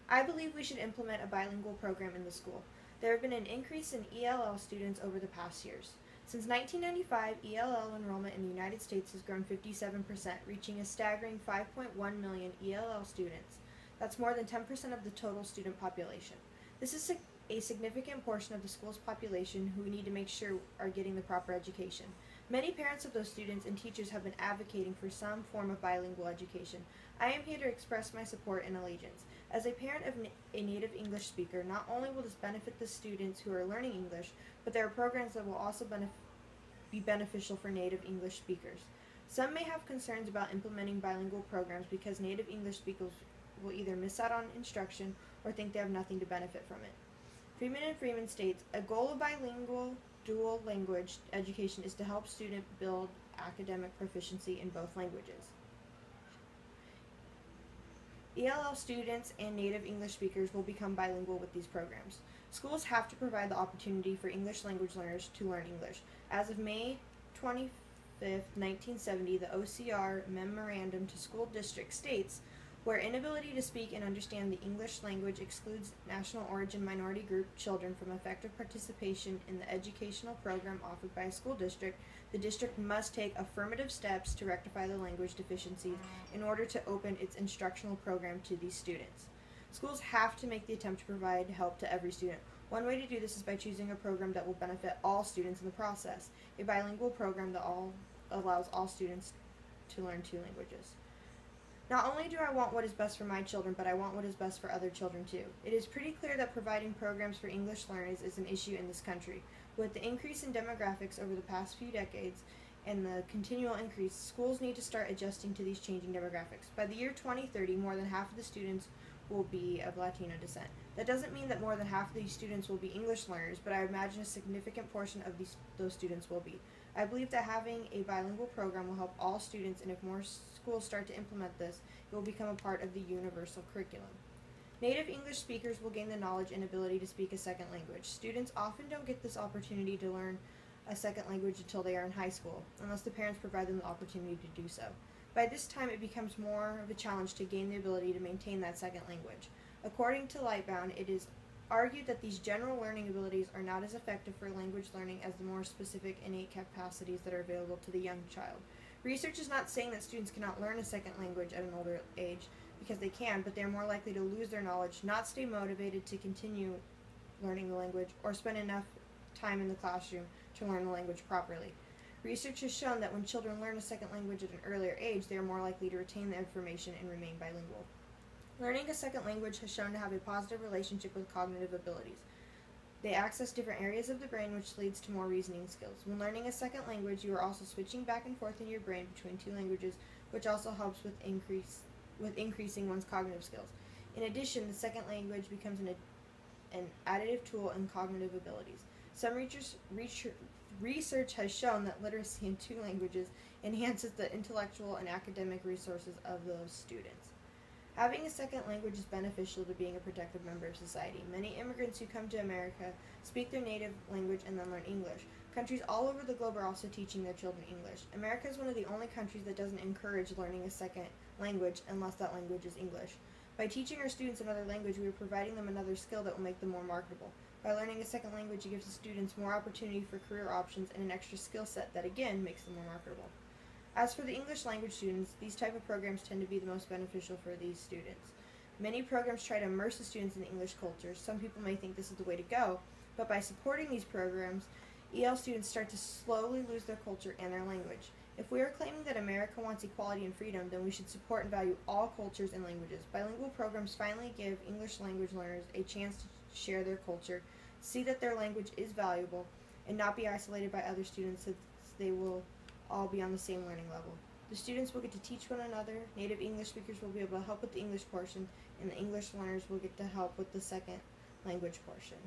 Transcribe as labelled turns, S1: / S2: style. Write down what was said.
S1: I believe we should implement a bilingual program in the school. There have been an increase in ELL students over the past years. Since 1995, ELL enrollment in the United States has grown 57%, reaching a staggering 5.1 million ELL students. That's more than 10% of the total student population. This is a significant portion of the school's population who we need to make sure are getting the proper education. Many parents of those students and teachers have been advocating for some form of bilingual education. I am here to express my support and allegiance. As a parent of a native English speaker, not only will this benefit the students who are learning English, but there are programs that will also be beneficial for native English speakers. Some may have concerns about implementing bilingual programs because native English speakers will either miss out on instruction or think they have nothing to benefit from it. Freeman and Freeman states, a goal of bilingual dual language education is to help students build academic proficiency in both languages. ELL students and native English speakers will become bilingual with these programs. Schools have to provide the opportunity for English language learners to learn English. As of May 25, 1970, the OCR Memorandum to School Districts states, where inability to speak and understand the English language excludes national origin minority group children from effective participation in the educational program offered by a school district, the district must take affirmative steps to rectify the language deficiencies in order to open its instructional program to these students. Schools have to make the attempt to provide help to every student. One way to do this is by choosing a program that will benefit all students in the process, a bilingual program that allows all students to learn two languages. Not only do I want what is best for my children, but I want what is best for other children too. It is pretty clear that providing programs for English learners is an issue in this country. With the increase in demographics over the past few decades and the continual increase, schools need to start adjusting to these changing demographics. By the year 2030, more than half of the students will be of Latino descent. That doesn't mean that more than half of these students will be English learners, but I imagine a significant portion of those students will be. I believe that having a bilingual program will help all students, and if more schools start to implement this, it will become a part of the universal curriculum. Native English speakers will gain the knowledge and ability to speak a second language. Students often don't get this opportunity to learn a second language until they are in high school, unless the parents provide them the opportunity to do so. By this time, it becomes more of a challenge to gain the ability to maintain that second language. According to Lightbound, it is argued that these general learning abilities are not as effective for language learning as the more specific innate capacities that are available to the young child. Research is not saying that students cannot learn a second language at an older age, because they can, but they are more likely to lose their knowledge, not stay motivated to continue learning the language, or spend enough time in the classroom to learn the language properly. Research has shown that when children learn a second language at an earlier age, they are more likely to retain the information and remain bilingual. Learning a second language has shown to have a positive relationship with cognitive abilities. They access different areas of the brain, which leads to more reasoning skills. When learning a second language, you are also switching back and forth in your brain between two languages, which also helps with increasing one's cognitive skills. In addition, the second language becomes an additive tool in cognitive abilities. Some research has shown that literacy in two languages enhances the intellectual and academic resources of those students. Having a second language is beneficial to being a productive member of society. Many immigrants who come to America speak their native language and then learn English. Countries all over the globe are also teaching their children English. America is one of the only countries that doesn't encourage learning a second language unless that language is English. By teaching our students another language, we are providing them another skill that will make them more marketable. By learning a second language, it gives the students more opportunity for career options and an extra skill set that again makes them more marketable. As for the English language students, these type of programs tend to be the most beneficial for these students. Many programs try to immerse the students in the English culture. Some people may think this is the way to go, but by supporting these programs, EL students start to slowly lose their culture and their language. If we are claiming that America wants equality and freedom, then we should support and value all cultures and languages. Bilingual programs finally give English language learners a chance to share their culture, see that their language is valuable, and not be isolated by other students, since they will all be on the same learning level. The students will get to teach one another, native English speakers will be able to help with the English portion, and the English learners will get to help with the second language portion.